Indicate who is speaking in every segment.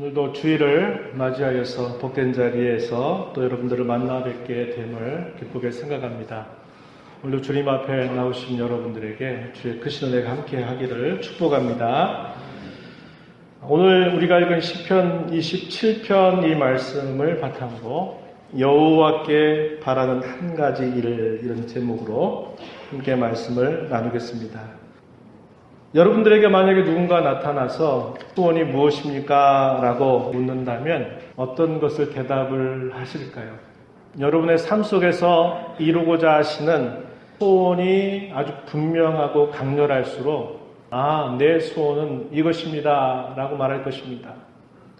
Speaker 1: 오늘도 주일을 맞이하여서 복된 자리에서 또 여러분들을 만나 뵙게 됨을 기쁘게 생각합니다. 오늘도 주님 앞에 나오신 여러분들에게 주의 크신 은혜가 함께 하기를 축복합니다. 오늘 우리가 읽은 시편 27편 이 말씀을 바탕으로 여호와께 바라는 한 가지 일을 이런 제목으로 함께 말씀을 나누겠습니다. 여러분들에게 만약에 누군가 나타나서 소원이 무엇입니까? 라고 묻는다면 어떤 것을 대답을 하실까요? 여러분의 삶 속에서 이루고자 하시는 소원이 아주 분명하고 강렬할수록 내 소원은 이것입니다 라고 말할 것입니다.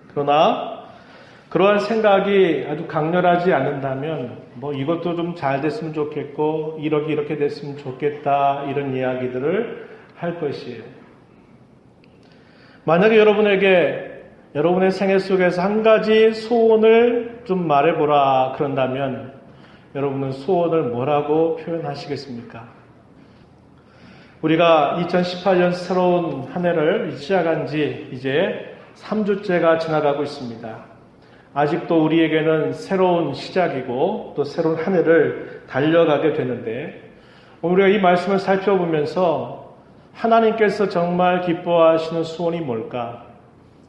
Speaker 1: 그러나 그러한 생각이 아주 강렬하지 않는다면 이것도 좀 잘 됐으면 좋겠고 이렇게 됐으면 좋겠다 이런 이야기들을 할 것이에요. 만약에 여러분의 생애 속에서 한 가지 소원을 좀 말해보라 그런다면 여러분은 소원을 뭐라고 표현하시겠습니까? 우리가 2018년 새로운 한 해를 시작한 지 이제 3주째가 지나가고 있습니다. 아직도 우리에게는 새로운 시작이고 또 새로운 한 해를 달려가게 되는데 오늘 우리가 이 말씀을 살펴보면서 하나님께서 정말 기뻐하시는 소원이 뭘까?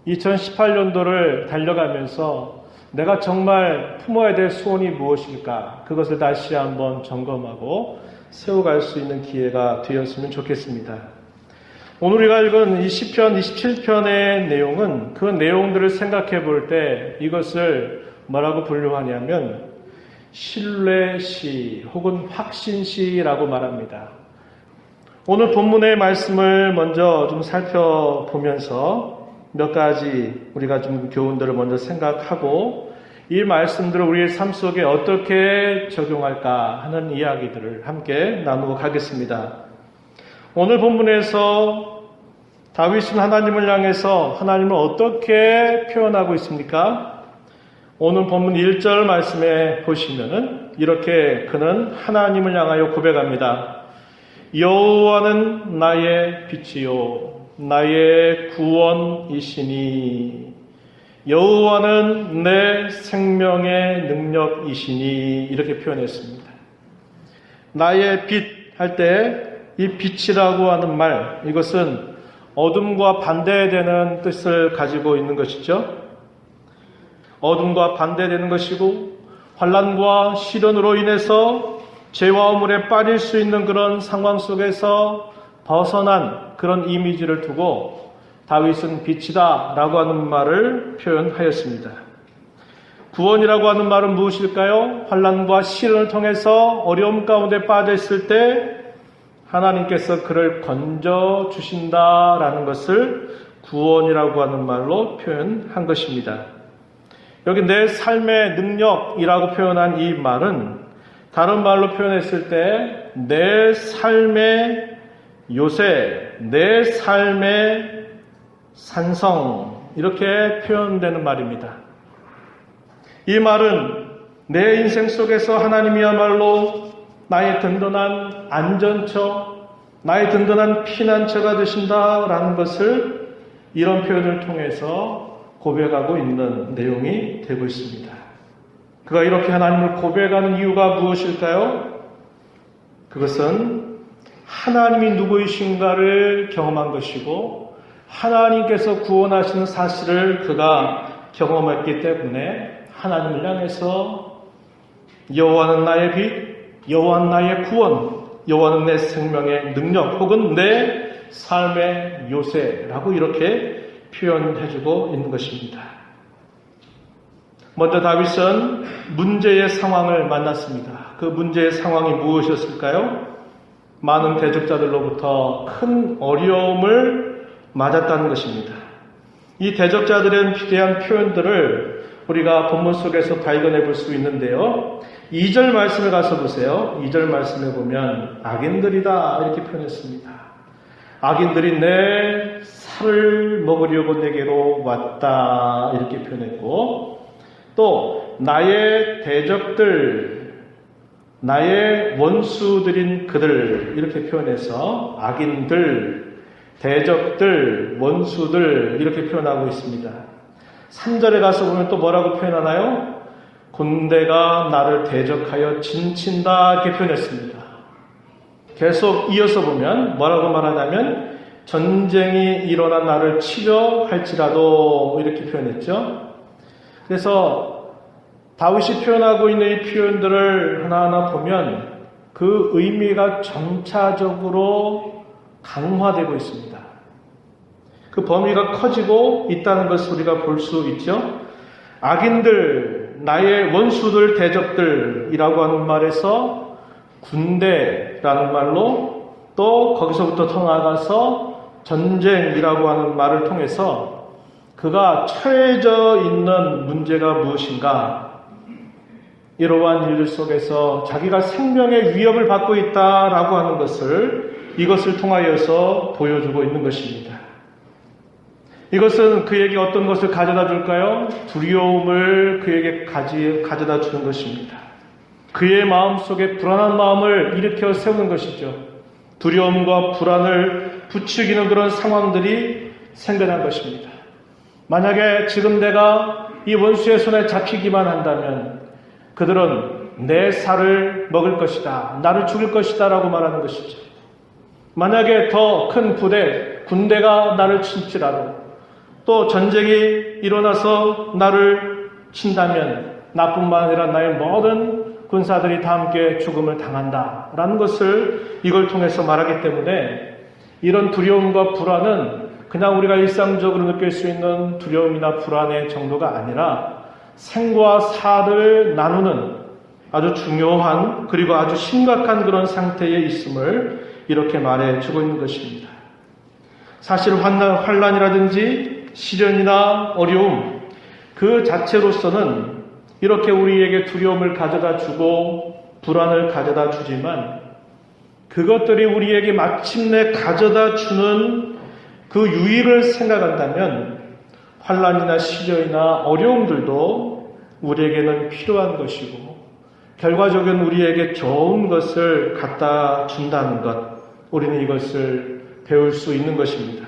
Speaker 1: 2018년도를 달려가면서 내가 정말 품어야 될 소원이 무엇일까? 그것을 다시 한번 점검하고 세워갈 수 있는 기회가 되었으면 좋겠습니다. 오늘 우리가 읽은 이 시편 27편의 내용은 그 내용들을 생각해 볼 때 이것을 뭐라고 분류하냐면 신뢰시 혹은 확신시라고 말합니다. 오늘 본문의 말씀을 먼저 좀 살펴보면서 몇 가지 우리가 좀 교훈들을 먼저 생각하고 이 말씀들을 우리의 삶 속에 어떻게 적용할까 하는 이야기들을 함께 나누고 가겠습니다. 오늘 본문에서 다윗은 하나님을 향해서 하나님을 어떻게 표현하고 있습니까? 오늘 본문 1절 말씀에 보시면은 이렇게 그는 하나님을 향하여 고백합니다. 여호와는 나의 빛이요 나의 구원이시니 여호와는 내 생명의 능력이시니 이렇게 표현했습니다. 나의 빛 할 때 이 빛이라고 하는 말 이것은 어둠과 반대되는 뜻을 가지고 있는 것이죠. 어둠과 반대되는 것이고 환난과 시련으로 인해서 죄와 허물에 빠질 수 있는 그런 상황 속에서 벗어난 그런 이미지를 두고 다윗은 빛이다 라고 하는 말을 표현하였습니다. 구원이라고 하는 말은 무엇일까요? 환난과 시련을 통해서 어려움 가운데 빠졌을 때 하나님께서 그를 건져 주신다라는 것을 구원이라고 하는 말로 표현한 것입니다. 여기 내 삶의 능력이라고 표현한 이 말은 다른 말로 표현했을 때 내 삶의 요새, 내 삶의 산성 이렇게 표현되는 말입니다. 이 말은 내 인생 속에서 하나님이야말로 나의 든든한 안전처, 나의 든든한 피난처가 되신다라는 것을 이런 표현을 통해서 고백하고 있는 내용이 되고 있습니다. 그가 이렇게 하나님을 고백하는 이유가 무엇일까요? 그것은 하나님이 누구이신가를 경험한 것이고 하나님께서 구원하시는 사실을 그가 경험했기 때문에 하나님을 향해서 여호와는 나의 빛, 여호와는 나의 구원, 여호와는 내 생명의 능력 혹은 내 삶의 요새라고 이렇게 표현해주고 있는 것입니다. 먼저 다윗은 문제의 상황을 만났습니다. 그 문제의 상황이 무엇이었을까요? 많은 대적자들로부터 큰 어려움을 맞았다는 것입니다. 이 대적자들에 대한 표현들을 우리가 본문 속에서 발견해 볼 수 있는데요. 2절 말씀에 가서 보세요. 2절 말씀에 보면 악인들이다 이렇게 표현했습니다. 악인들이 내 살을 먹으려고 내게로 왔다 이렇게 표현했고 또 나의 대적들, 나의 원수들인 그들 이렇게 표현해서 악인들, 대적들, 원수들 이렇게 표현하고 있습니다. 3절에 가서 보면 또 뭐라고 표현하나요? 군대가 나를 대적하여 진친다 이렇게 표현했습니다. 계속 이어서 보면 뭐라고 말하냐면 전쟁이 일어나 나를 치려 할지라도 이렇게 표현했죠. 그래서 다윗이 표현하고 있는 이 표현들을 하나하나 보면 그 의미가 점차적으로 강화되고 있습니다. 그 범위가 커지고 있다는 것을 우리가 볼 수 있죠. 악인들, 나의 원수들, 대적들이라고 하는 말에서 군대라는 말로 또 거기서부터 더 나아가서 전쟁이라고 하는 말을 통해서 그가 처해져 있는 문제가 무엇인가, 이러한 일들 속에서 자기가 생명의 위협을 받고 있다라고 하는 것을 이것을 통하여서 보여주고 있는 것입니다. 이것은 그에게 어떤 것을 가져다 줄까요? 두려움을 그에게 가져다 주는 것입니다. 그의 마음속에 불안한 마음을 일으켜 세우는 것이죠. 두려움과 불안을 부추기는 그런 상황들이 생겨난 것입니다. 만약에 지금 내가 이 원수의 손에 잡히기만 한다면 그들은 내 살을 먹을 것이다, 나를 죽일 것이다 라고 말하는 것이죠. 만약에 더 큰 군대가 나를 칠지라도 또 전쟁이 일어나서 나를 친다면 나뿐만 아니라 나의 모든 군사들이 다 함께 죽음을 당한다라는 것을 이걸 통해서 말하기 때문에 이런 두려움과 불안은 그냥 우리가 일상적으로 느낄 수 있는 두려움이나 불안의 정도가 아니라 생과 사를 나누는 아주 중요한 그리고 아주 심각한 그런 상태에 있음을 이렇게 말해주고 있는 것입니다. 사실 환난이라든지 시련이나 어려움 그 자체로서는 이렇게 우리에게 두려움을 가져다 주고 불안을 가져다 주지만 그것들이 우리에게 마침내 가져다 주는 그 유익을 생각한다면 환난이나 시련이나 어려움들도 우리에게는 필요한 것이고 결과적인 우리에게 좋은 것을 갖다 준다는 것, 우리는 이것을 배울 수 있는 것입니다.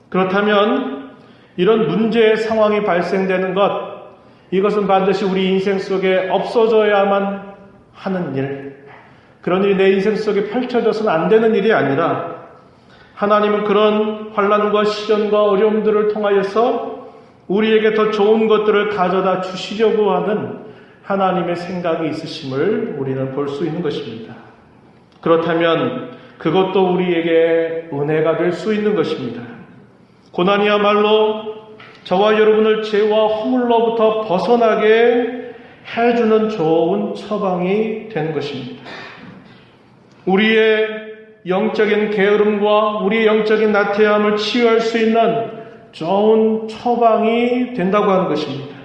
Speaker 1: 그렇다면 이런 문제의 상황이 발생되는 것, 이것은 반드시 우리 인생 속에 없어져야만 하는 일, 그런 일이 내 인생 속에 펼쳐져서는 안 되는 일이 아니라 하나님은 그런 환난과 시련과 어려움들을 통하여서 우리에게 더 좋은 것들을 가져다 주시려고 하는 하나님의 생각이 있으심을 우리는 볼 수 있는 것입니다. 그렇다면 그것도 우리에게 은혜가 될 수 있는 것입니다. 고난이야말로 저와 여러분을 죄와 허물로부터 벗어나게 해주는 좋은 처방이 되는 것입니다. 우리의 영적인 게으름과 우리의 영적인 나태함을 치유할 수 있는 좋은 처방이 된다고 하는 것입니다.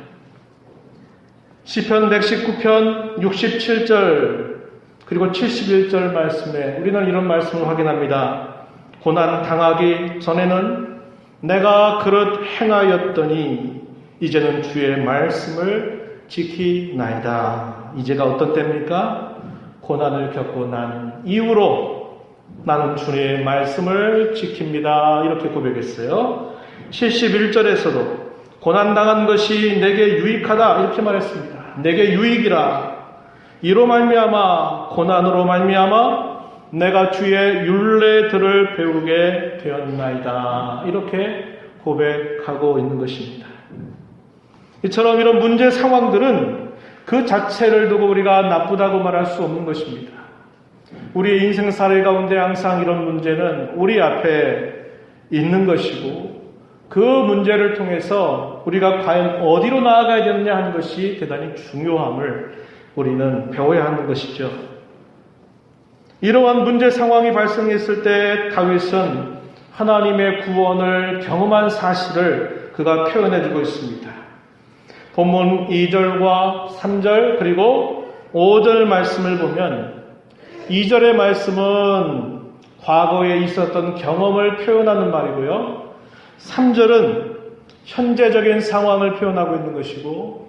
Speaker 1: 시편 119편 67절 그리고 71절 말씀에 우리는 이런 말씀을 확인합니다. 고난 당하기 전에는 내가 그릇 행하였더니 이제는 주의 말씀을 지키나이다. 이제가 어떤 때입니까? 고난을 겪고 난 이후로 나는 주의 말씀을 지킵니다. 이렇게 고백했어요. 71절에서도 고난당한 것이 내게 유익하다 이렇게 말했습니다. 내게 유익이라. 이로 말미암아 고난으로 말미암아 내가 주의 율례들을 배우게 되었나이다. 이렇게 고백하고 있는 것입니다. 이처럼 이런 문제 상황들은 그 자체를 두고 우리가 나쁘다고 말할 수 없는 것입니다. 우리의 인생살이 가운데 항상 이런 문제는 우리 앞에 있는 것이고 그 문제를 통해서 우리가 과연 어디로 나아가야 되느냐 하는 것이 대단히 중요함을 우리는 배워야 하는 것이죠. 이러한 문제 상황이 발생했을 때 다윗은 하나님의 구원을 경험한 사실을 그가 표현해주고 있습니다. 본문 2절과 3절 그리고 5절 말씀을 보면 2절의 말씀은 과거에 있었던 경험을 표현하는 말이고요. 3절은 현재적인 상황을 표현하고 있는 것이고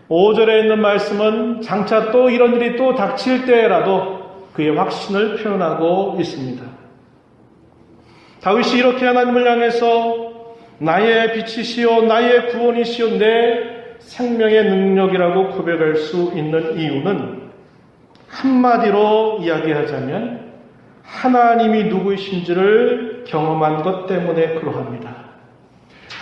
Speaker 1: 5절에 있는 말씀은 장차 또 이런 일이 또 닥칠 때라도 그의 확신을 표현하고 있습니다. 다윗이 이렇게 하나님을 향해서 나의 빛이시요 나의 구원이시요 내 생명의 능력이라고 고백할 수 있는 이유는 한마디로 이야기하자면 하나님이 누구이신지를 경험한 것 때문에 그러합니다.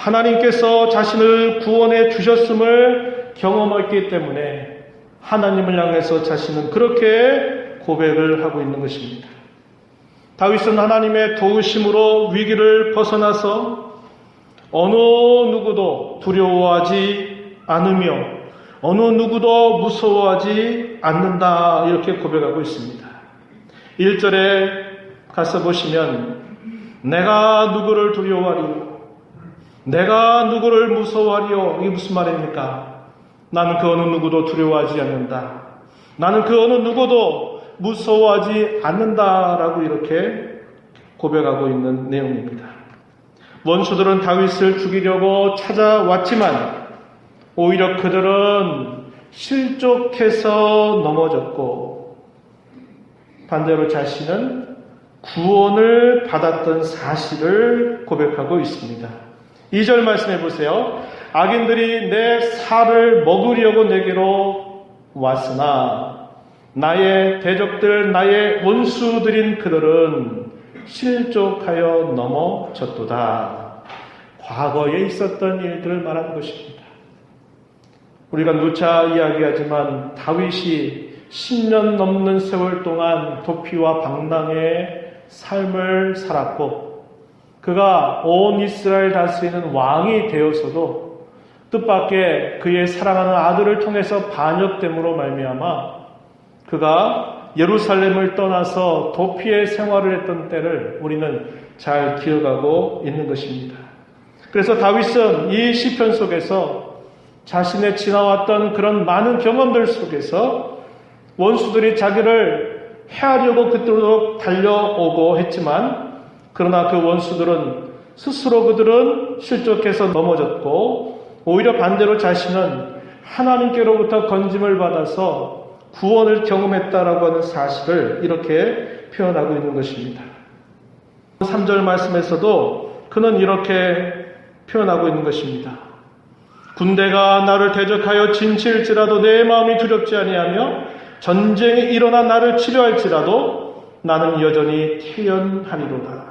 Speaker 1: 하나님께서 자신을 구원해 주셨음을 경험했기 때문에 하나님을 향해서 자신은 그렇게 고백을 하고 있는 것입니다. 다윗은 하나님의 도우심으로 위기를 벗어나서 어느 누구도 두려워하지 않으며 어느 누구도 무서워하지 않는다 이렇게 고백하고 있습니다. 1절에 가서 보시면 내가 누구를 두려워하리요 내가 누구를 무서워하리요 이게 무슨 말입니까? 나는 그 어느 누구도 두려워하지 않는다. 나는 그 어느 누구도 무서워하지 않는다라고 이렇게 고백하고 있는 내용입니다. 원수들은 다윗을 죽이려고 찾아왔지만 오히려 그들은 실족해서 넘어졌고 반대로 자신은 구원을 받았던 사실을 고백하고 있습니다. 2절 말씀해 보세요. 악인들이 내 살을 먹으려고 내게로 왔으나 나의 대적들 나의 원수들인 그들은 실족하여 넘어졌도다. 과거에 있었던 일들을 말하는 것입니다. 우리가 누차 이야기하지만 다윗이 10년 넘는 세월 동안 도피와 방랑의 삶을 살았고 그가 온 이스라엘 다스리는 왕이 되어서도 뜻밖의 그의 사랑하는 아들을 통해서 반역됨으로 말미암아 그가 예루살렘을 떠나서 도피의 생활을 했던 때를 우리는 잘 기억하고 있는 것입니다. 그래서 다윗은 이 시편 속에서 자신의 지나왔던 그런 많은 경험들 속에서 원수들이 자기를 해하려고 그토록 달려오고 했지만 그러나 그 원수들은 스스로 그들은 실족해서 넘어졌고 오히려 반대로 자신은 하나님께로부터 건짐을 받아서 구원을 경험했다라고 하는 사실을 이렇게 표현하고 있는 것입니다. 3절 말씀에서도 그는 이렇게 표현하고 있는 것입니다. 군대가 나를 대적하여 진칠지라도 내 마음이 두렵지 아니하며 전쟁이 일어나 나를 치료할지라도 나는 여전히 태연하리로다.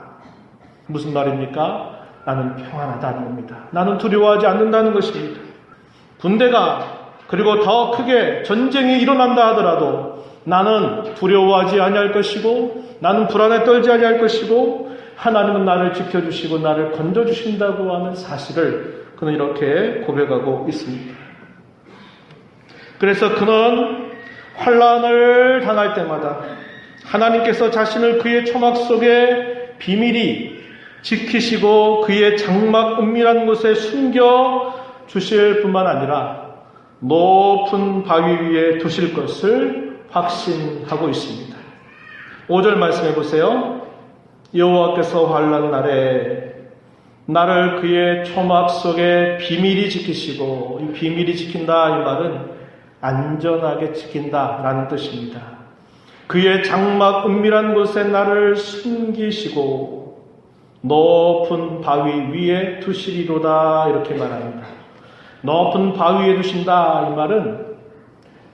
Speaker 1: 무슨 말입니까? 나는 평안하다는 겁니다. 나는 두려워하지 않는다는 것입니다. 군대가 그리고 더 크게 전쟁이 일어난다 하더라도 나는 두려워하지 아니할 것이고 나는 불안에 떨지 아니할 것이고 하나님은 나를 지켜주시고 나를 건져주신다고 하는 사실을 그는 이렇게 고백하고 있습니다. 그래서 그는 환난을 당할 때마다 하나님께서 자신을 그의 초막 속에 비밀히 지키시고 그의 장막 은밀한 곳에 숨겨 주실 뿐만 아니라 높은 바위 위에 두실 것을 확신하고 있습니다. 5절 말씀해 보세요. 여호와께서 환난 날에 나를 그의 초막 속에 비밀히 지키시고 이 비밀히 지킨다 이 말은 안전하게 지킨다라는 뜻입니다. 그의 장막 은밀한 곳에 나를 숨기시고 높은 바위 위에 두시리로다 이렇게 말합니다. 높은 바위에 두신다 이 말은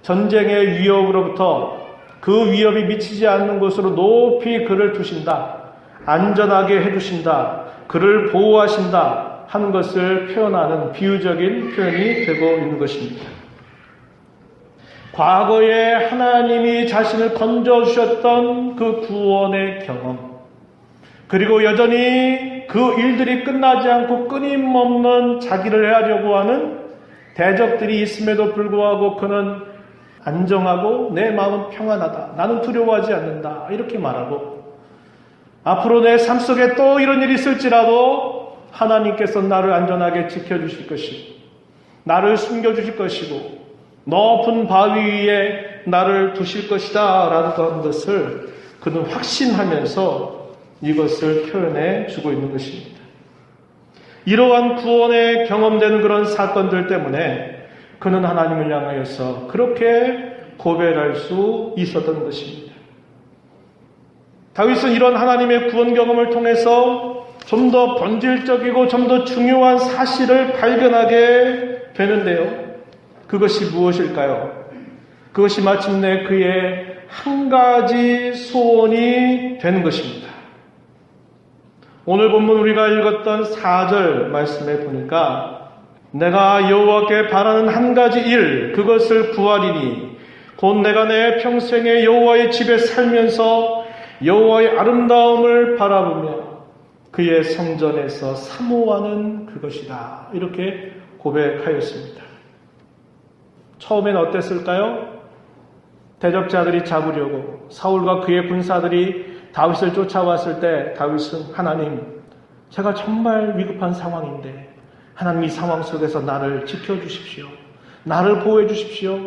Speaker 1: 전쟁의 위협으로부터 그 위협이 미치지 않는 곳으로 높이 그를 두신다. 안전하게 해두신다. 그를 보호하신다 하는 것을 표현하는 비유적인 표현이 되고 있는 것입니다. 과거에 하나님이 자신을 건져주셨던 그 구원의 경험 그리고 여전히 그 일들이 끝나지 않고 끊임없는 자기를 해하려고 하는 대적들이 있음에도 불구하고 그는 안정하고 내 마음은 평안하다. 나는 두려워하지 않는다. 이렇게 말하고 앞으로 내 삶 속에 또 이런 일이 있을지라도 하나님께서 나를 안전하게 지켜주실 것이고 나를 숨겨주실 것이고 높은 바위 위에 나를 두실 것이다 라는 것을 그는 확신하면서 이것을 표현해 주고 있는 것입니다. 이러한 구원에 경험되는 그런 사건들 때문에 그는 하나님을 향하여서 그렇게 고백할 수 있었던 것입니다. 다윗은 이런 하나님의 구원 경험을 통해서 좀 더 본질적이고 좀 더 중요한 사실을 발견하게 되는데요. 그것이 무엇일까요? 그것이 마침내 그의 한 가지 소원이 되는 것입니다. 오늘 본문 우리가 읽었던 4절 말씀에 보니까 내가 여호와께 바라는 한 가지 일 그것을 구하리니 곧 내가 내 평생에 여호와의 집에 살면서 여호와의 아름다움을 바라보며 그의 성전에서 사모하는 그것이다. 이렇게 고백하였습니다. 처음엔 어땠을까요? 대적자들이 잡으려고 사울과 그의 군사들이 다윗을 쫓아왔을 때 다윗은 하나님, 제가 정말 위급한 상황인데 하나님 이 상황 속에서 나를 지켜주십시오. 나를 보호해 주십시오.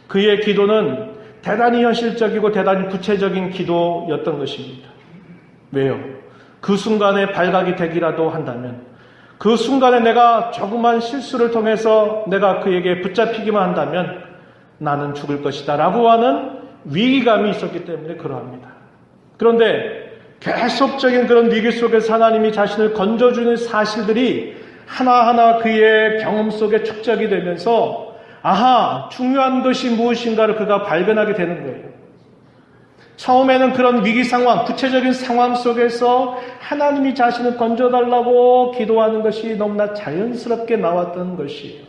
Speaker 1: 그의 기도는 대단히 현실적이고 대단히 구체적인 기도였던 것입니다. 왜요? 그 순간에 발각이 되기라도 한다면, 그 순간에 내가 조그만 실수를 통해서 내가 그에게 붙잡히기만 한다면 나는 죽을 것이다 라고 하는 위기감이 있었기 때문에 그러합니다. 그런데 계속적인 그런 위기 속에서 하나님이 자신을 건져주는 사실들이 하나하나 그의 경험 속에 축적이 되면서 아하, 중요한 것이 무엇인가를 그가 발견하게 되는 거예요. 처음에는 그런 위기 상황, 구체적인 상황 속에서 하나님이 자신을 건져달라고 기도하는 것이 너무나 자연스럽게 나왔던 것이에요.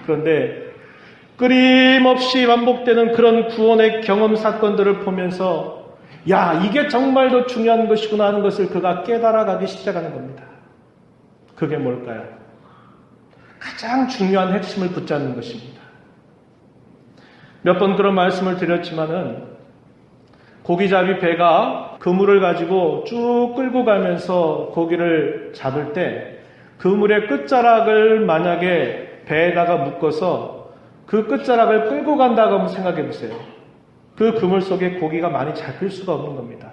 Speaker 1: 그런데 끊임없이 반복되는 그런 구원의 경험 사건들을 보면서 야, 이게 정말 더 중요한 것이구나 하는 것을 그가 깨달아가기 시작하는 겁니다. 그게 뭘까요? 가장 중요한 핵심을 붙잡는 것입니다. 몇 번 그런 말씀을 드렸지만은 고기잡이 배가 그물을 가지고 쭉 끌고 가면서 고기를 잡을 때 그물의 끝자락을 만약에 배에다가 묶어서 그 끝자락을 끌고 간다고 한번 생각해 보세요. 그 그물 속에 고기가 많이 잡힐 수가 없는 겁니다.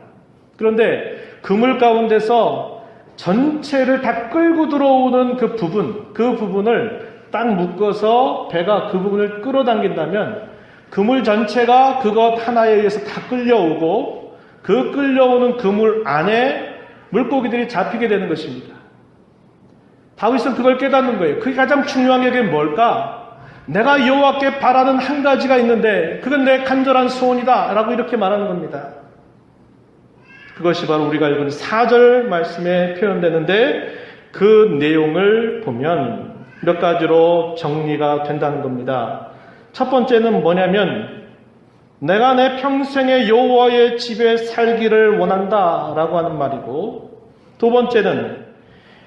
Speaker 1: 그런데 그물 가운데서 전체를 다 끌고 들어오는 그 부분을 딱 묶어서 배가 그 부분을 끌어당긴다면 그물 전체가 그것 하나에 의해서 다 끌려오고 그 끌려오는 그물 안에 물고기들이 잡히게 되는 것입니다. 다윗은 그걸 깨닫는 거예요. 그게 가장 중요한 게 뭘까? 내가 여호와께 바라는 한 가지가 있는데 그건 내 간절한 소원이다 라고 이렇게 말하는 겁니다. 그것이 바로 우리가 읽은 4절 말씀에 표현되는데 그 내용을 보면 몇 가지로 정리가 된다는 겁니다. 첫 번째는 뭐냐면 내가 내 평생에 여호와의 집에 살기를 원한다 라고 하는 말이고, 두 번째는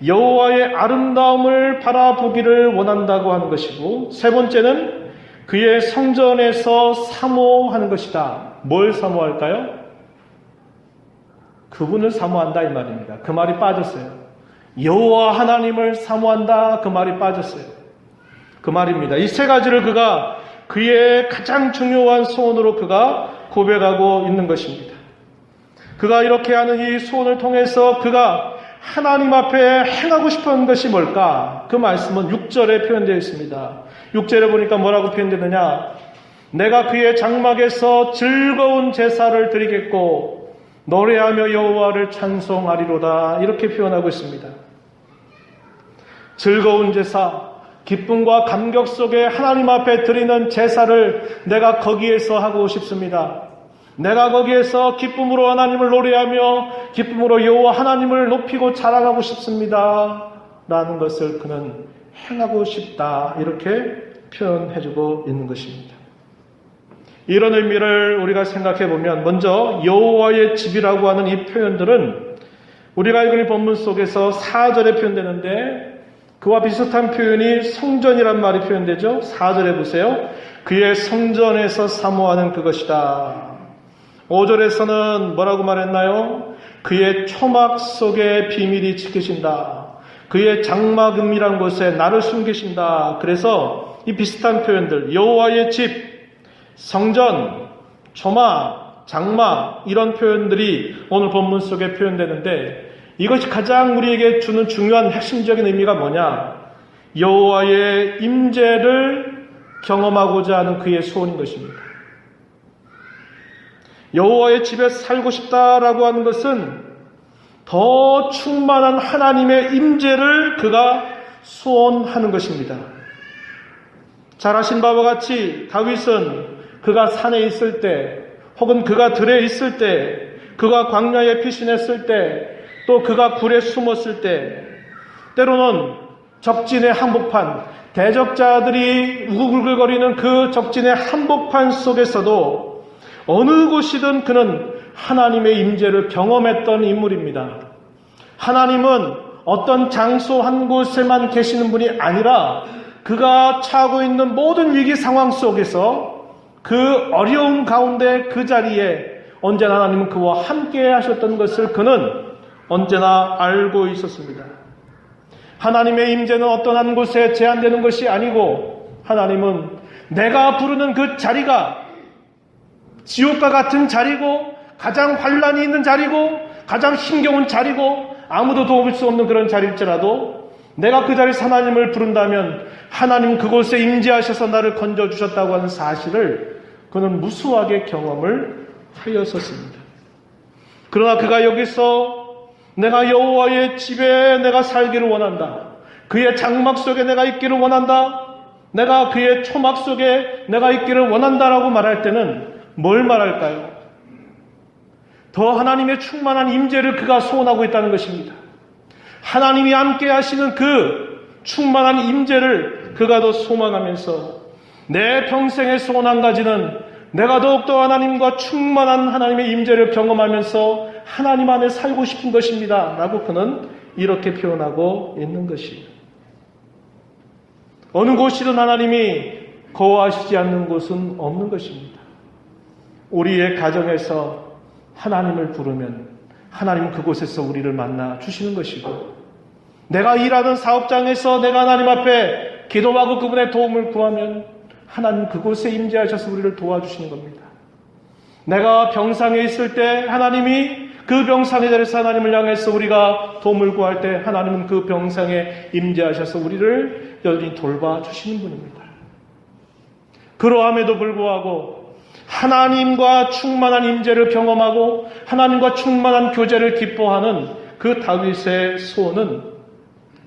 Speaker 1: 여호와의 아름다움을 바라보기를 원한다고 하는 것이고, 세 번째는 그의 성전에서 사모하는 것이다. 뭘 사모할까요? 그분을 사모한다 이 말입니다. 그 말이 빠졌어요. 여호와 하나님을 사모한다 그 말이 빠졌어요. 그 말입니다. 이 세 가지를 그가 그의 가장 중요한 소원으로 그가 고백하고 있는 것입니다. 그가 이렇게 하는 이 소원을 통해서 그가 하나님 앞에 행하고 싶은 것이 뭘까? 그 말씀은 6절에 표현되어 있습니다. 6절에 보니까 뭐라고 표현되느냐? 내가 그의 장막에서 즐거운 제사를 드리겠고 노래하며 여호와를 찬송하리로다 이렇게 표현하고 있습니다. 즐거운 제사, 기쁨과 감격 속에 하나님 앞에 드리는 제사를 내가 거기에서 하고 싶습니다. 내가 거기에서 기쁨으로 하나님을 노래하며 기쁨으로 여호와 하나님을 높이고 자랑하고 싶습니다 라는 것을 그는 행하고 싶다 이렇게 표현해주고 있는 것입니다. 이런 의미를 우리가 생각해 보면 먼저 여호와의 집이라고 하는 이 표현들은 우리가 읽은 본문 속에서 4절에 표현되는데 그와 비슷한 표현이 성전이란 말이 표현되죠. 4절에 보세요. 그의 성전에서 사모하는 그것이다. 5절에서는 뭐라고 말했나요? 그의 초막 속에 비밀이 지키신다. 그의 장막음이란 곳에 나를 숨기신다. 그래서 이 비슷한 표현들, 여호와의 집, 성전, 초막, 장막 이런 표현들이 오늘 본문 속에 표현되는데 이것이 가장 우리에게 주는 중요한 핵심적인 의미가 뭐냐? 여호와의 임재를 경험하고자 하는 그의 소원인 것입니다. 여호와의 집에 살고 싶다라고 하는 것은 더 충만한 하나님의 임재를 그가 소원하는 것입니다. 잘 아신 바와 같이 다윗은 그가 산에 있을 때, 혹은 그가 들에 있을 때, 그가 광야에 피신했을 때, 또 그가 굴에 숨었을 때, 때로는 적진의 한복판, 대적자들이 우글우글거리는 그 적진의 한복판 속에서도 어느 곳이든 그는 하나님의 임재를 경험했던 인물입니다. 하나님은 어떤 장소 한 곳에만 계시는 분이 아니라 그가 처하고 있는 모든 위기 상황 속에서 그 어려운 가운데 그 자리에 언제나 하나님은 그와 함께 하셨던 것을 그는 언제나 알고 있었습니다. 하나님의 임재는 어떤 한 곳에 제한되는 것이 아니고 하나님은 내가 부르는 그 자리가 지옥과 같은 자리고 가장 환난이 있는 자리고 가장 힘겨운 자리고 아무도 도울 수 없는 그런 자리일지라도 내가 그 자리에서 하나님을 부른다면 하나님 그곳에 임재하셔서 나를 건져주셨다고 하는 사실을 그는 무수하게 경험을 하였었습니다. 그러나 그가 여기서 내가 여호와의 집에 내가 살기를 원한다. 그의 장막 속에 내가 있기를 원한다. 내가 그의 초막 속에 내가 있기를 원한다라고 말할 때는 뭘 말할까요? 더 하나님의 충만한 임재를 그가 소원하고 있다는 것입니다. 하나님이 함께 하시는 그 충만한 임재를 그가 더 소망하면서 내 평생의 소원 한 가지는 내가 더욱더 하나님과 충만한 하나님의 임재를 경험하면서 하나님 안에 살고 싶은 것입니다. 라고 그는 이렇게 표현하고 있는 것이에요. 어느 곳이든 하나님이 거하시지 않는 곳은 없는 것입니다. 우리의 가정에서 하나님을 부르면 하나님은 그곳에서 우리를 만나 주시는 것이고, 내가 일하는 사업장에서 내가 하나님 앞에 기도하고 그분의 도움을 구하면 하나님 그곳에 임재하셔서 우리를 도와주시는 겁니다. 내가 병상에 있을 때 하나님이 그 병상에 대해서 하나님을 향해서 우리가 도움을 구할 때 하나님은 그 병상에 임재하셔서 우리를 여전히 돌봐주시는 분입니다. 그러함에도 불구하고 하나님과 충만한 임재를 경험하고 하나님과 충만한 교제를 기뻐하는 그 다윗의 소원은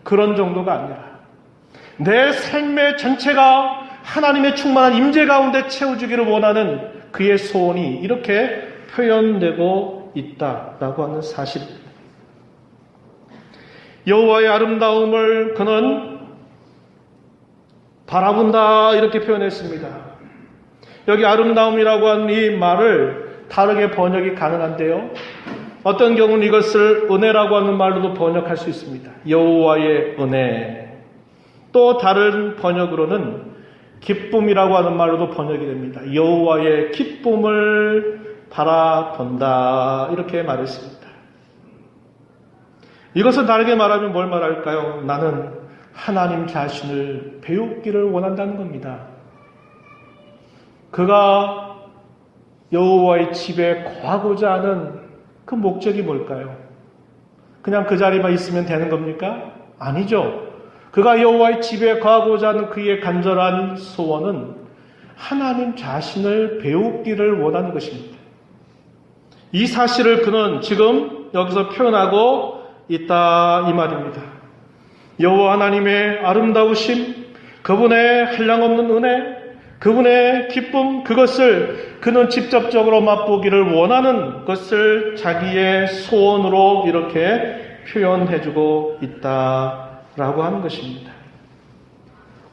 Speaker 1: 그런 정도가 아니라 내 삶의 전체가 하나님의 충만한 임재 가운데 채워주기를 원하는 그의 소원이 이렇게 표현되고 있다라고 하는 사실입니다. 여호와의 아름다움을 그는 바라본다 이렇게 표현했습니다. 여기 아름다움이라고 하는 이 말을 다르게 번역이 가능한데요. 어떤 경우는 이것을 은혜라고 하는 말로도 번역할 수 있습니다. 여호와의 은혜. 또 다른 번역으로는 기쁨이라고 하는 말로도 번역이 됩니다. 여호와의 기쁨을 바라본다 이렇게 말했습니다. 이것은 다르게 말하면 뭘 말할까요? 나는 하나님 자신을 배우기를 원한다는 겁니다. 그가 여호와의 집에 거하고자 하는 그 목적이 뭘까요? 그냥 그 자리만 있으면 되는 겁니까? 아니죠. 그가 여호와의 집에 거하고자 하는 그의 간절한 소원은 하나님 자신을 배우기를 원하는 것입니다. 이 사실을 그는 지금 여기서 표현하고 있다 이 말입니다. 여호와 하나님의 아름다우심, 그분의 한량없는 은혜, 그분의 기쁨, 그것을 그는 직접적으로 맛보기를 원하는 것을 자기의 소원으로 이렇게 표현해주고 있다라고 하는 것입니다.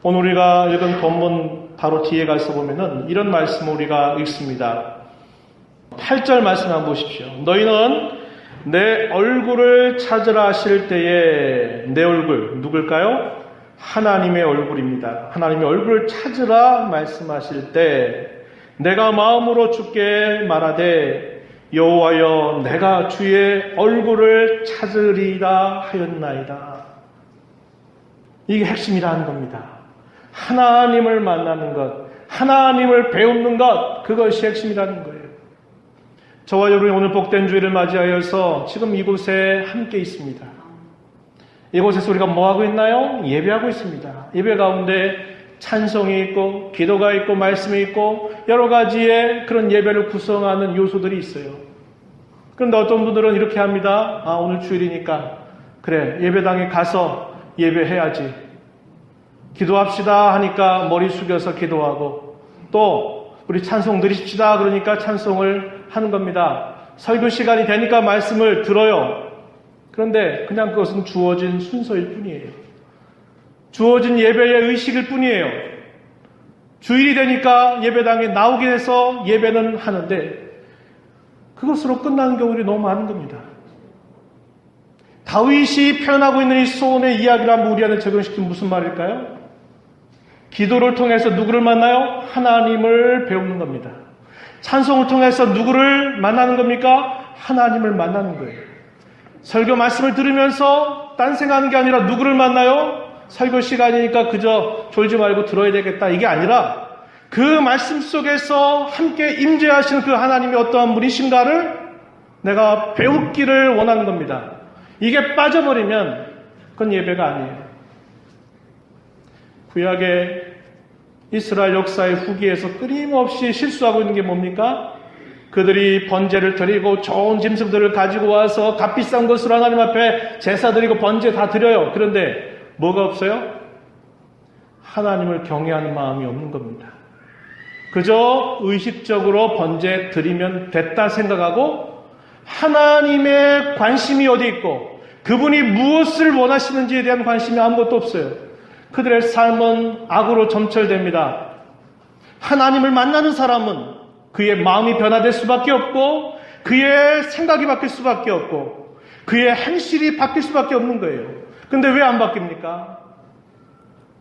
Speaker 1: 오늘 우리가 읽은 본문 바로 뒤에 가서 보면은 이런 말씀을 우리가 읽습니다. 8절 말씀 한번 보십시오. 너희는 내 얼굴을 찾으라 하실 때에 내 얼굴 누굴까요? 하나님의 얼굴입니다. 하나님의 얼굴을 찾으라 말씀하실 때 내가 마음으로 주께 말하되 여호와여 내가 주의 얼굴을 찾으리라 하였나이다. 이게 핵심이라는 겁니다. 하나님을 만나는 것, 하나님을 배우는 것, 그것이 핵심이라는 거예요. 저와 여러분이 오늘 복된 주일을 맞이하여서 지금 이곳에 함께 있습니다. 이곳에서 우리가 뭐하고 있나요? 예배하고 있습니다. 예배 가운데 찬송이 있고 기도가 있고 말씀이 있고 여러 가지의 그런 예배를 구성하는 요소들이 있어요. 그런데 어떤 분들은 이렇게 합니다. 오늘 주일이니까 그래, 예배당에 가서 예배해야지. 기도합시다 하니까 머리 숙여서 기도하고, 또 우리 찬송 드립시다 그러니까 찬송을 하는 겁니다. 설교 시간이 되니까 말씀을 들어요. 그런데 그냥 그것은 주어진 순서일 뿐이에요. 주어진 예배의 의식일 뿐이에요. 주일이 되니까 예배당에 나오게 해서 예배는 하는데 그것으로 끝나는 경우들이 너무 많은 겁니다. 다윗이 표현하고 있는 이 소원의 이야기를 한번 우리한테 적용시키면 무슨 말일까요? 기도를 통해서 누구를 만나요? 하나님을 배우는 겁니다. 찬송을 통해서 누구를 만나는 겁니까? 하나님을 만나는 거예요. 설교 말씀을 들으면서 딴 생각하는 게 아니라 누구를 만나요? 설교 시간이니까 그저 졸지 말고 들어야 되겠다, 이게 아니라 그 말씀 속에서 함께 임재하시는 그 하나님이 어떠한 분이신가를 내가 배우기를 원하는 겁니다. 이게 빠져버리면 그건 예배가 아니에요. 구약의 이스라엘 역사의 후기에서 끊임없이 실수하고 있는 게 뭡니까? 그들이 번제를 드리고 좋은 짐승들을 가지고 와서 값비싼 것으로 하나님 앞에 제사 드리고 번제 다 드려요. 그런데 뭐가 없어요? 하나님을 경외하는 마음이 없는 겁니다. 그저 의식적으로 번제 드리면 됐다 생각하고 하나님의 관심이 어디 있고 그분이 무엇을 원하시는지에 대한 관심이 아무것도 없어요. 그들의 삶은 악으로 점철됩니다. 하나님을 만나는 사람은 그의 마음이 변화될 수밖에 없고 그의 생각이 바뀔 수밖에 없고 그의 행실이 바뀔 수밖에 없는 거예요. 근데 왜 안 바뀝니까?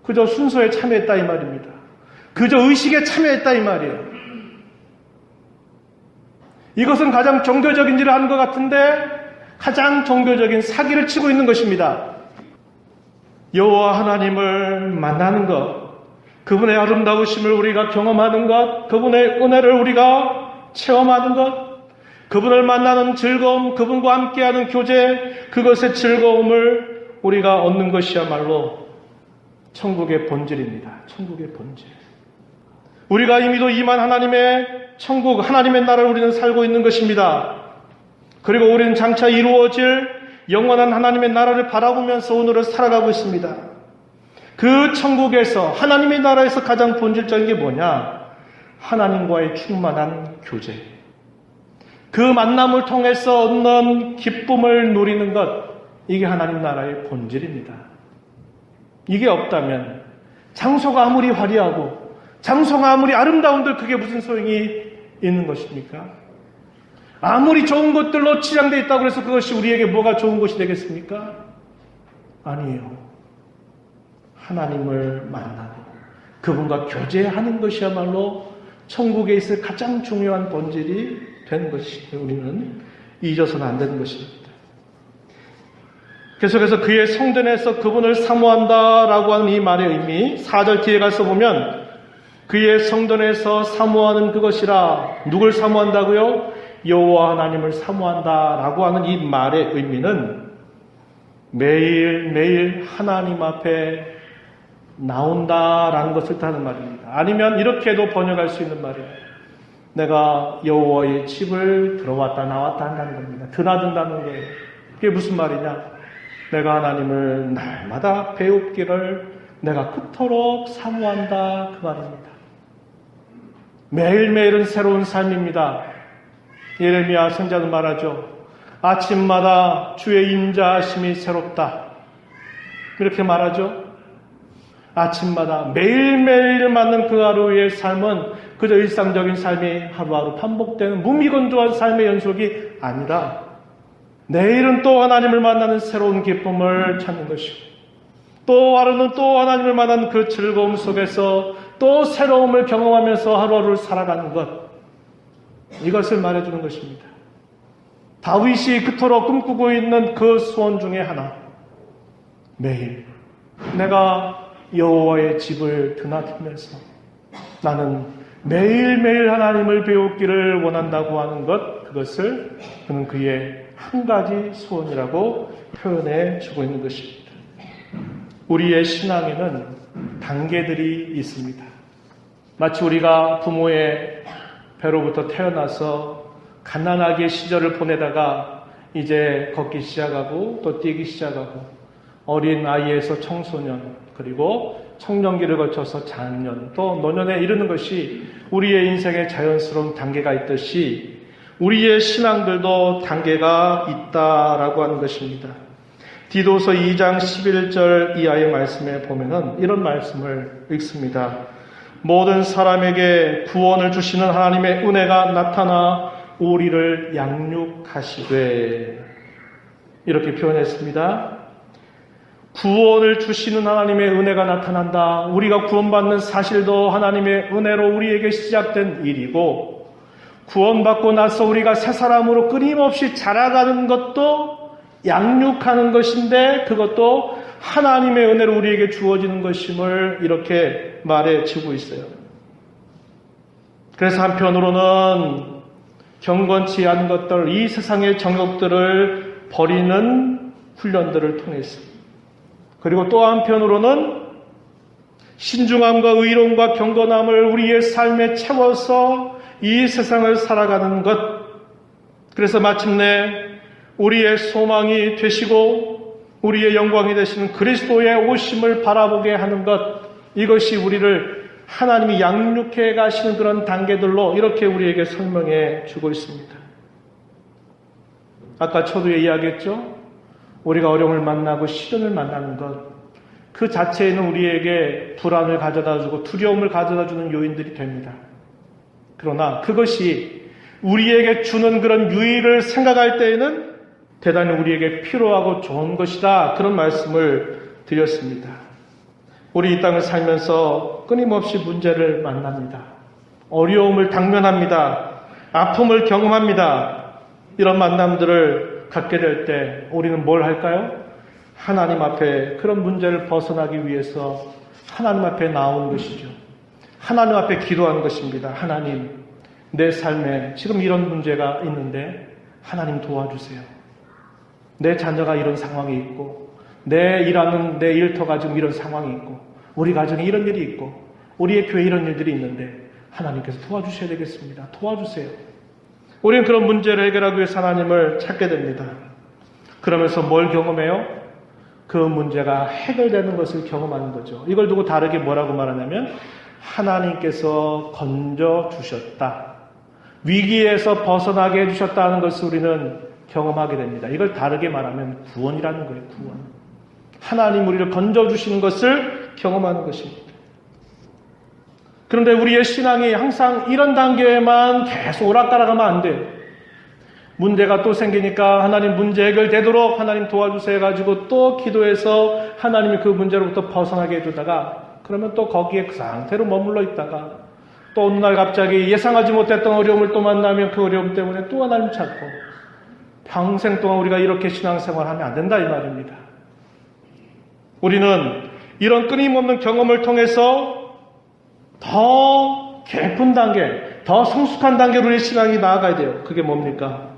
Speaker 1: 그저 순서에 참여했다 이 말입니다. 그저 의식에 참여했다 이 말이에요. 이것은 가장 종교적인 일을 하는 것 같은데 가장 종교적인 사기를 치고 있는 것입니다. 여호와 하나님을 만나는 것, 그분의 아름다우심을 우리가 경험하는 것, 그분의 은혜를 우리가 체험하는 것, 그분을 만나는 즐거움, 그분과 함께하는 교제, 그것의 즐거움을 우리가 얻는 것이야말로 천국의 본질입니다. 천국의 본질. 우리가 이미도 임한 하나님의 천국, 하나님의 나라를 우리는 살고 있는 것입니다. 그리고 우리는 장차 이루어질 영원한 하나님의 나라를 바라보면서 오늘을 살아가고 있습니다. 그 천국에서, 하나님의 나라에서 가장 본질적인 게 뭐냐? 하나님과의 충만한 교제. 그 만남을 통해서 얻는 기쁨을 누리는 것, 이게 하나님 나라의 본질입니다. 이게 없다면 장소가 아무리 화려하고 장소가 아무리 아름다운들 그게 무슨 소용이 있는 것입니까? 아무리 좋은 것들로 치장되어 있다고 해서 그것이 우리에게 뭐가 좋은 것이 되겠습니까? 아니에요. 하나님을 만나고 그분과 교제하는 것이야말로 천국에 있을 가장 중요한 본질이 되는 것이 우리는 잊어서는 안 되는 것입니다. 계속해서 그의 성전에서 그분을 사모한다라고 하는 이 말의 의미, 4절 뒤에 가서 보면 그의 성전에서 사모하는 그것이라, 누굴 사모한다고요? 여호와 하나님을 사모한다라고 하는 이 말의 의미는 매일매일 하나님 앞에 나온다라는 것을 뜻하는 말입니다. 아니면 이렇게도 번역할 수 있는 말이에요. 내가 여호와의 집을 들어왔다 나왔다 한다는 겁니다. 드나든다는 거예요. 그게 무슨 말이냐? 내가 하나님을 날마다 배웁기를 내가 그토록 사모한다, 그 말입니다. 매일매일은 새로운 삶입니다. 예레미야 선지자는 말하죠. 아침마다 주의 인자하심이 새롭다, 이렇게 말하죠. 아침마다 매일매일 맞는 그 하루의 삶은 그저 일상적인 삶이 하루하루 반복되는 무미건조한 삶의 연속이 아니라 내일은 또 하나님을 만나는 새로운 기쁨을 찾는 것이고, 또 하루는 또 하나님을 만나는 그 즐거움 속에서 또 새로움을 경험하면서 하루하루를 살아가는 것, 이것을 말해주는 것입니다. 다윗이 그토록 꿈꾸고 있는 그 소원 중에 하나, 매일 내가 여호와의 집을 드나들면서 나는 매일매일 하나님을 배우기를 원한다고 하는 것, 그것을 그는 그의 한 가지 소원이라고 표현해 주고 있는 것입니다. 우리의 신앙에는 단계들이 있습니다. 마치 우리가 부모의 배로부터 태어나서 갓난아기의 시절을 보내다가 이제 걷기 시작하고 또 뛰기 시작하고 어린 아이에서 청소년 그리고 청년기를 거쳐서 장년 또 노년에 이르는 것이 우리의 인생의 자연스러운 단계가 있듯이 우리의 신앙들도 단계가 있다라고 하는 것입니다. 디도서 2장 11절 이하의 말씀에 보면은 이런 말씀을 읽습니다. 모든 사람에게 구원을 주시는 하나님의 은혜가 나타나 우리를 양육하시되 이렇게 표현했습니다. 구원을 주시는 하나님의 은혜가 나타난다. 우리가 구원받는 사실도 하나님의 은혜로 우리에게 시작된 일이고 구원받고 나서 우리가 새 사람으로 끊임없이 자라가는 것도 양육하는 것인데 그것도 하나님의 은혜로 우리에게 주어지는 것임을 이렇게 말해주고 있어요. 그래서 한편으로는 경건치 않은 것들, 이 세상의 정욕들을 버리는 훈련들을 통해서 그리고 또 한편으로는 신중함과 의로움과 경건함을 우리의 삶에 채워서 이 세상을 살아가는 것 그래서 마침내 우리의 소망이 되시고 우리의 영광이 되시는 그리스도의 오심을 바라보게 하는 것 이것이 우리를 하나님이 양육해 가시는 그런 단계들로 이렇게 우리에게 설명해 주고 있습니다. 아까 초두에 이야기했죠. 우리가 어려움을 만나고 시련을 만나는 것 그 자체에는 우리에게 불안을 가져다주고 두려움을 가져다주는 요인들이 됩니다. 그러나 그것이 우리에게 주는 그런 유의를 생각할 때에는 대단히 우리에게 필요하고 좋은 것이다. 그런 말씀을 드렸습니다. 우리 이 땅을 살면서 끊임없이 문제를 만납니다. 어려움을 당면합니다. 아픔을 경험합니다. 이런 만남들을 갖게 될 때 우리는 뭘 할까요? 하나님 앞에 그런 문제를 벗어나기 위해서 하나님 앞에 나오는 것이죠. 하나님 앞에 기도하는 것입니다. 하나님, 내 삶에 지금 이런 문제가 있는데 하나님 도와주세요. 내 자녀가 이런 상황이 있고 내 일하는 내 일터가 지금 이런 상황이 있고 우리 가정에 이런 일이 있고 우리의 교회에 이런 일들이 있는데 하나님께서 도와주셔야 되겠습니다. 도와주세요. 우리는 그런 문제를 해결하기 위해서 하나님을 찾게 됩니다. 그러면서 뭘 경험해요? 그 문제가 해결되는 것을 경험하는 거죠. 이걸 두고 다르게 뭐라고 말하냐면 하나님께서 건져주셨다. 위기에서 벗어나게 해주셨다는 것을 우리는 경험하게 됩니다. 이걸 다르게 말하면 구원이라는 거예요. 구원. 하나님 우리를 건져주시는 것을 경험하는 것입니다. 그런데 우리의 신앙이 항상 이런 단계에만 계속 오락가락하면 안 돼요. 문제가 또 생기니까 하나님 문제 해결되도록 하나님 도와주세요 해가지고 또 기도해서 하나님이 그 문제로부터 벗어나게 해주다가 그러면 또 거기에 그 상태로 머물러 있다가 또 어느 날 갑자기 예상하지 못했던 어려움을 또 만나면 그 어려움 때문에 또 하나님 찾고 평생 동안 우리가 이렇게 신앙생활하면 안 된다 이 말입니다. 우리는 이런 끊임없는 경험을 통해서 더 깊은 단계, 더 성숙한 단계로 우리의 신앙이 나아가야 돼요. 그게 뭡니까?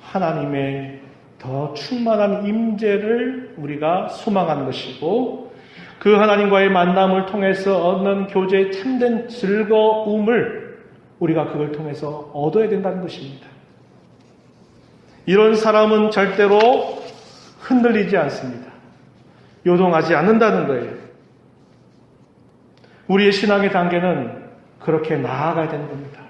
Speaker 1: 하나님의 더 충만한 임재를 우리가 소망하는 것이고 그 하나님과의 만남을 통해서 얻는 교제의 참된 즐거움을 우리가 그걸 통해서 얻어야 된다는 것입니다. 이런 사람은 절대로 흔들리지 않습니다. 요동하지 않는다는 거예요. 우리의 신앙의 단계는 그렇게 나아가야 되는 겁니다.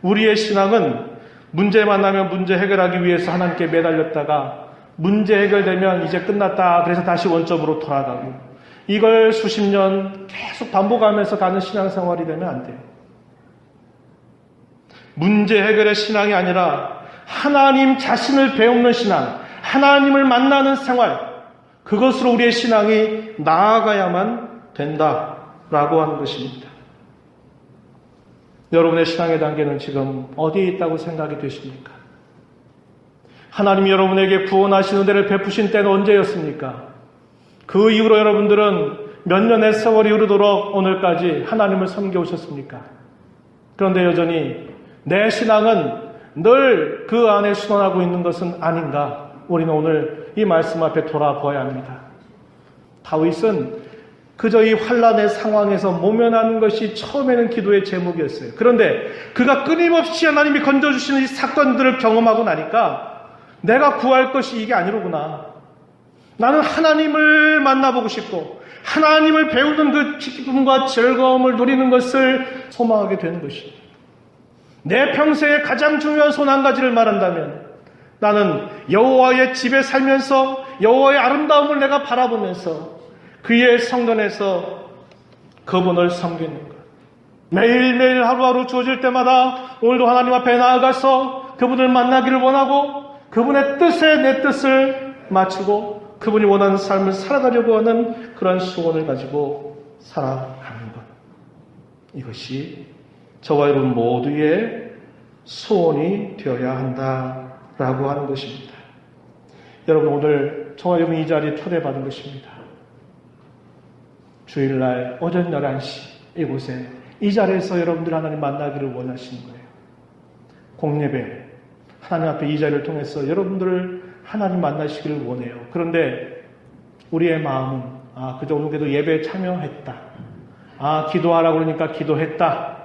Speaker 1: 우리의 신앙은 문제 만나면 문제 해결하기 위해서 하나님께 매달렸다가 문제 해결되면 이제 끝났다. 그래서 다시 원점으로 돌아가고 이걸 수십 년 계속 반복하면서 가는 신앙생활이 되면 안 돼요. 문제 해결의 신앙이 아니라 하나님 자신을 배우는 신앙, 하나님을 만나는 생활, 그것으로 우리의 신앙이 나아가야만 된다라고 하는 것입니다. 여러분의 신앙의 단계는 지금 어디에 있다고 생각이 되십니까? 하나님이 여러분에게 구원하신 은혜를 베푸신 때는 언제였습니까? 그 이후로 여러분들은 몇 년의 세월이 흐르도록 오늘까지 하나님을 섬겨오셨습니까? 그런데 여전히 내 신앙은 늘 그 안에 순원하고 있는 것은 아닌가? 우리는 오늘 이 말씀 앞에 돌아보아야 합니다. 다윗은 그저 이 환난의 상황에서 모면하는 것이 처음에는 기도의 제목이었어요. 그런데 그가 끊임없이 하나님이 건져주시는 이 사건들을 경험하고 나니까 내가 구할 것이 이게 아니로구나. 나는 하나님을 만나보고 싶고 하나님을 배우는 그 기쁨과 즐거움을 누리는 것을 소망하게 되는 것이죠. 내 평생에 가장 중요한 손 한 가지를 말한다면 나는 여호와의 집에 살면서 여호와의 아름다움을 내가 바라보면서 그의 성전에서 그분을 섬기는 것. 매일매일 하루하루 주어질 때마다 오늘도 하나님 앞에 나아가서 그분을 만나기를 원하고 그분의 뜻에 내 뜻을 맞추고 그분이 원하는 삶을 살아가려고 하는 그런 소원을 가지고 살아가는 것. 이것이 저와 여러분 모두의 소원이 되어야 한다라고 하는 것입니다. 여러분 오늘 저와 여러분 이 자리에 초대받은 것입니다. 주일날 오전 11시 이곳에 이 자리에서 여러분들 하나님 만나기를 원하시는 거예요. 공예배 하나님 앞에 이 자리를 통해서 여러분들을 하나님 만나시기를 원해요. 그런데 우리의 마음은 그저 오늘도 예배에 참여했다. 기도하라고 그러니까 기도했다.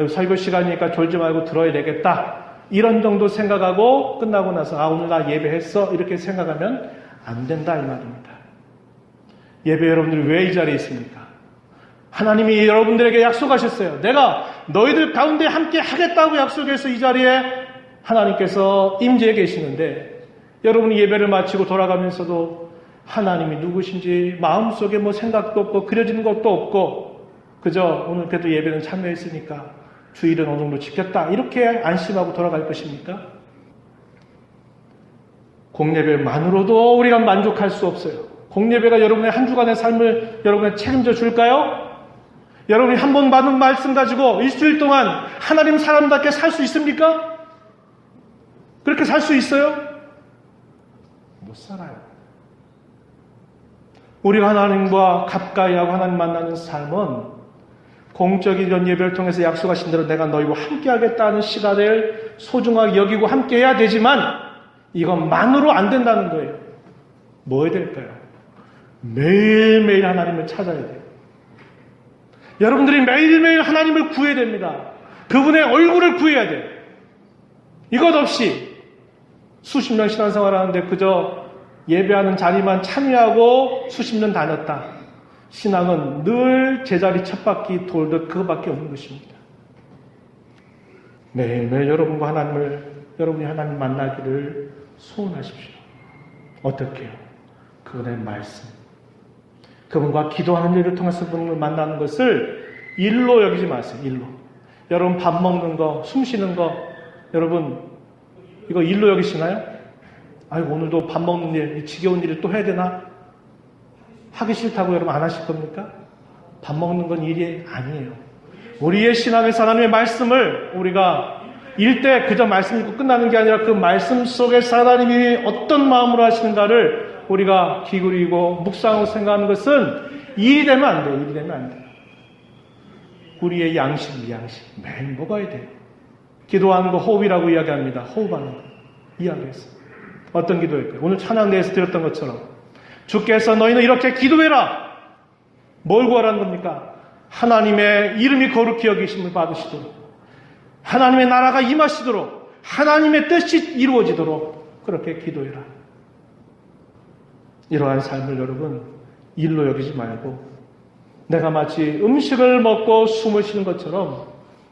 Speaker 1: 설교 시간이니까 졸지 말고 들어야 되겠다. 이런 정도 생각하고 끝나고 나서 오늘 나 예배했어 이렇게 생각하면 안 된다 이 말입니다. 예배 여러분들이 왜 이 자리에 있습니까? 하나님이 여러분들에게 약속하셨어요. 내가 너희들 가운데 함께 하겠다고 약속해서 이 자리에 하나님께서 임재해 계시는데 여러분이 예배를 마치고 돌아가면서도 하나님이 누구신지 마음속에 생각도 없고 그려지는 것도 없고 그저 오늘 그래도 예배는 참여했으니까 주일은 어느 정도 지켰다 이렇게 안심하고 돌아갈 것입니까? 공예배만으로도 우리가 만족할 수 없어요. 공예배가 여러분의 한 주간의 삶을 여러분에 책임져 줄까요? 여러분이 한 번 받은 말씀 가지고 일주일 동안 하나님 사람답게 살 수 있습니까? 그렇게 살 수 있어요? 못 살아요. 우리가 하나님과 가까이하고 하나님 만나는 삶은 공적인 이런 예배를 통해서 약속하신 대로 내가 너희와 함께 하겠다는 시간을 소중하게 여기고 함께 해야 되지만 이것만으로 안 된다는 거예요. 뭐 해야 될까요? 매일매일 하나님을 찾아야 돼요. 여러분들이 매일매일 하나님을 구해야 됩니다. 그분의 얼굴을 구해야 돼요. 이것 없이 수십 년 신앙생활 하는데 그저 예배하는 자리만 참여하고 수십 년 다녔다. 신앙은 늘 제자리 첫 바퀴 돌듯 그거밖에 없는 것입니다. 매일매일 여러분이 하나님 만나기를 소원하십시오. 어떻게 해요? 그분의 말씀. 그분과 기도하는 일을 통해서 그분을 만나는 것을 일로 여기지 마세요. 일로. 여러분 밥 먹는 거, 숨 쉬는 거 여러분 이거 일로 여기시나요? 오늘도 밥 먹는 일, 지겨운 일을 또 해야 되나? 하기 싫다고 여러분 안 하실 겁니까? 밥 먹는 건 일이 아니에요. 우리의 신앙에서 하나님의 말씀을 우리가 일 때 그저 말씀 읽고 끝나는 게 아니라 그 말씀 속에서 하나님이 어떤 마음으로 하시는가를 우리가 기울이고 묵상하고 생각하는 것은 일이 되면 안 돼요. 일이 되면 안 돼요. 우리의 양식 매일 먹어야 돼요. 기도하는 거 호흡이라고 이야기합니다. 호흡하는 거 이야기했어요. 어떤 기도일까요? 오늘 찬양대에서 드렸던 것처럼 주께서 너희는 이렇게 기도해라. 뭘 구하라는 겁니까? 하나님의 이름이 거룩히 여기심을 받으시도록 하나님의 나라가 임하시도록 하나님의 뜻이 이루어지도록 그렇게 기도해라. 이러한 삶을 여러분 일로 여기지 말고 내가 마치 음식을 먹고 숨을 쉬는 것처럼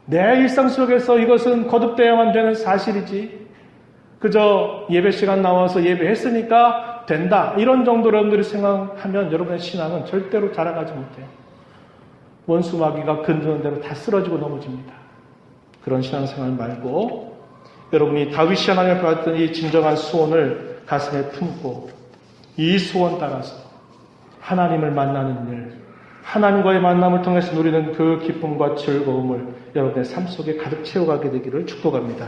Speaker 1: 내 일상 속에서 이것은 거듭되어야만 되는 사실이지 그저 예배 시간 나와서 예배했으니까 된다 이런 정도로 여러분들이 생각하면 여러분의 신앙은 절대로 자라가지 못해요. 원수마귀가 건드는 대로 다 쓰러지고 넘어집니다. 그런 신앙생활 말고 여러분이 다윗이 하나님 앞에 받던 이 진정한 소원을 가슴에 품고 이 소원 따라서 하나님을 만나는 일, 하나님과의 만남을 통해서 누리는 그 기쁨과 즐거움을 여러분의 삶 속에 가득 채워가게 되기를 축복합니다.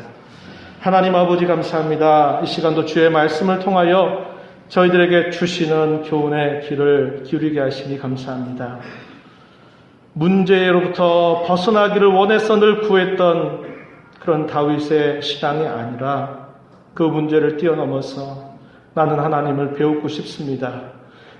Speaker 1: 하나님 아버지 감사합니다. 이 시간도 주의 말씀을 통하여 저희들에게 주시는 교훈의 귀를 기울이게 하시니 감사합니다. 문제로부터 벗어나기를 원해서 늘 구했던 그런 다윗의 신앙이 아니라 그 문제를 뛰어넘어서 나는 하나님을 배우고 싶습니다.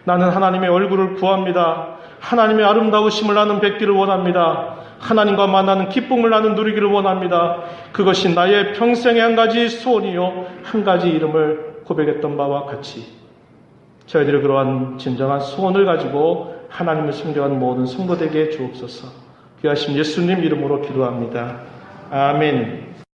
Speaker 1: 나는 하나님의 얼굴을 구합니다. 하나님의 아름다우심을 나는 뵙기를 원합니다. 하나님과 만나는 기쁨을 나는 누리기를 원합니다. 그것이 나의 평생의 한 가지 소원이요, 한 가지 이름을 고백했던 바와 같이 저희들이 그러한 진정한 소원을 가지고 하나님을 섬겨한 모든 성도되게 주옵소서. 귀하신 예수님 이름으로 기도합니다. 아멘.